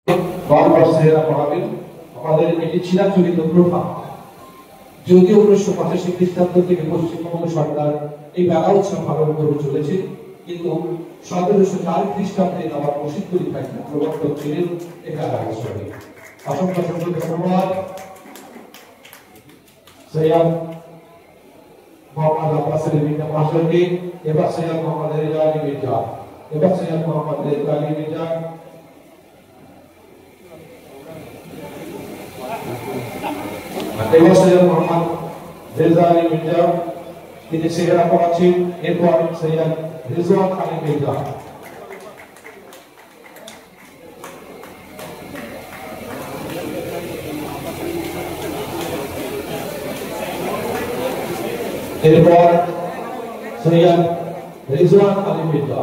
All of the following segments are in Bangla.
বারবার সেরা পড়াবেন। আমাদের এটি চিরাচরিত প্রথা। যদিও 1985 খ্রিস্টাব্দ থেকে পশ্চিমবঙ্গ সরকার এই মেলা উৎসব পালন করে চলেছে, কিন্তু 1704 খ্রিস্টাব্দে আমার প্রসিদ্ধ লেখা প্রবর্তক ছিলেন এখানকার শ্রমিক। অসংখ্য ধন্যবাদ সৈয়দ মোহাম্মদ আব্বাস আলী মির্জা মাস্টারকে। এবার সৈয়দ মোহাম্মদ রেজা আলী মির্জা, এবার সৈয়দ মোহাম্মদ রেজা আলী মির্জা, এবার সৈয়দ মোহাম্মদ রেজা আলী মির্জা তিনি সেরা পড়াচ্ছেন। এরপর সৈয়দ রিজওয়ান আলী মির্জা। এরপর সৈয়দ রিজওয়ান আলী মির্জা,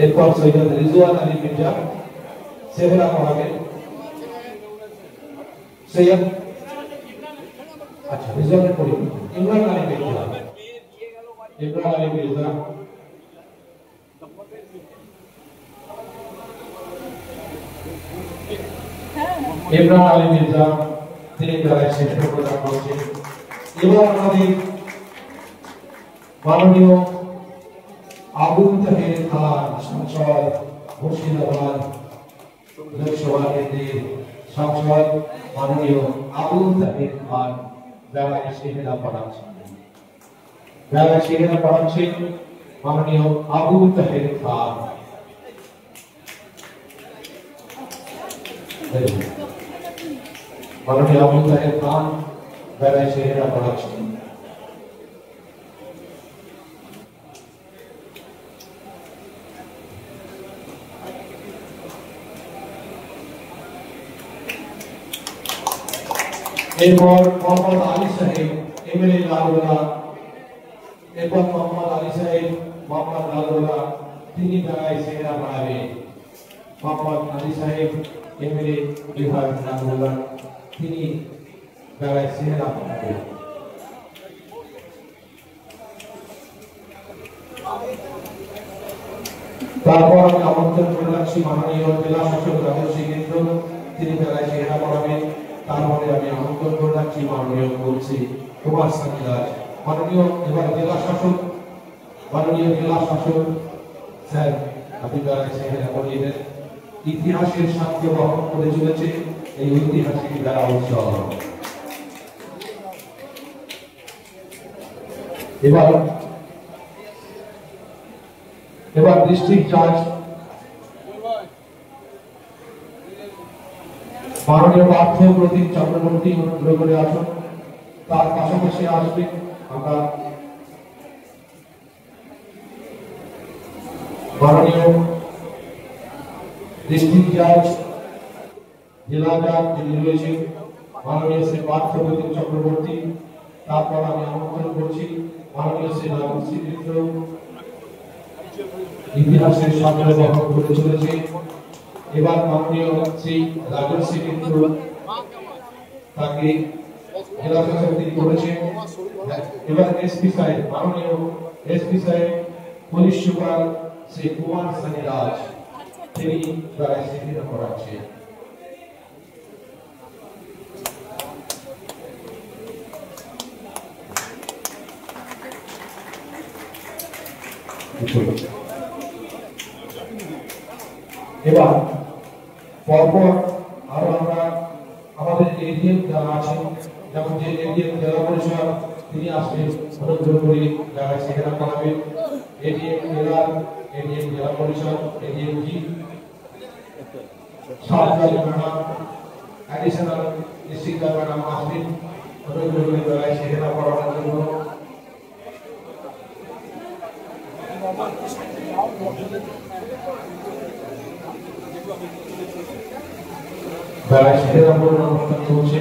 এরপর সৈয়দ রিজওয়ান আলী মির্জা সেহরা পড়াবেন। সৈয়দ আচ্ছা রিজওয়ানের পরে ইমরান আলী মির্জা, ইমরান আলী মির্জা, ইমরান আলী মির্জা তিনি প্রায় শেষ প্রদান করছেন। এবার আমাদের মাননীয় আবুল তাহের খান সংসদ মুর্শিদাবাদ লোকসভা কেন্দ্রের সংসদ মাননীয় আবুল তাহের খান বেলায় সেহেরা পড়াচ্ছেন। বেলায় সেহেরা পড়াচ্ছেন মাননীয় আবুল তাহের খান। মাননীয় আবুল তাহের খান বেলায় সেহেরা পড়াচ্ছেন। এরপর মোহাম্মদ আলী সাহেব এমএলএ লালগোলা, এরপর মোহাম্মদ আলী সাহেব মোহাম্মদ লালগোলা তিনি বেলায় সেহেরা পড়াবেন। মোহাম্মদ আলী সাহেব এমএলএ বিভাগ লালগোলা তিনি বেলায় সেহেরা পড়াবেন। তারপর আমি আমন্ত্রণ করে রাখছি মাননীয় জেলা শাসক রাজস্বী কেন্দ্র তিনি বেলায় সেহেরা পড়াবেন। তারপরে আমি আমন্ত্রণ করে রাখছি মাননীয় বলছি কুমার সানি দাস, মাননীয় এবার জেলা শাসক, মাননীয় জেলা শাসক স্যার আপনি বেলায় সেহেরা পড়িয়ে ইতিহাসের সাক্ষ্য বহন করে চলেছে এই ঐতিহাসিক মেলা উৎসব। এবার ডিস্ট্রিক্ট জাজ মাননীয় পার্থ প্রতীক চক্রবর্তী অনুগ্রহ করে আসুন। তার পাশাপাশি আসবে আমরা মাননীয় ডিস্ট্রিক্ট জাজ জেলা জাজ যিনি রয়েছেন মাননীয় শ্রী পার্থ প্রতীক চক্রবর্তী। তারপর আমি আমন্ত্রণ করছি মাননীয় শ্রী রাজশ্রী মিত্র ইতিহাসের সামনে বহন করে চলেছে। এবার মাননীয় শ্রী রাজশ্রী মিত্র তাকে জেলা শাসক তিনি করেছেন। এবার এসপি সাহেব মাননীয় এসপি সাহেব পুলিশ সুপার শ্রী কুমার সানি দাস তিনি বেলায় সেহেরা পড়াচ্ছেন। এবার পরপর আরো আমরা আমাদের এডিএম যারা আছেন, যেমন যে এডিএম জেলা পরিষদ তিনি আসবেন অনুগ্রহ করে যারা সেখানে পড়াবেন। এডিএম জেলা, এডিএম জেলা পরিষদ, ADM ji surgery madam, additional district madam আসবেন অনুগ্রহ করে যারা সেখানে পড়ানোর জন্য। বেলায় সেহেরা পড়ানোর অনুষ্ঠান চলছে।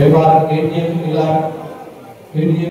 এবার এডিএম জেলার এডিএম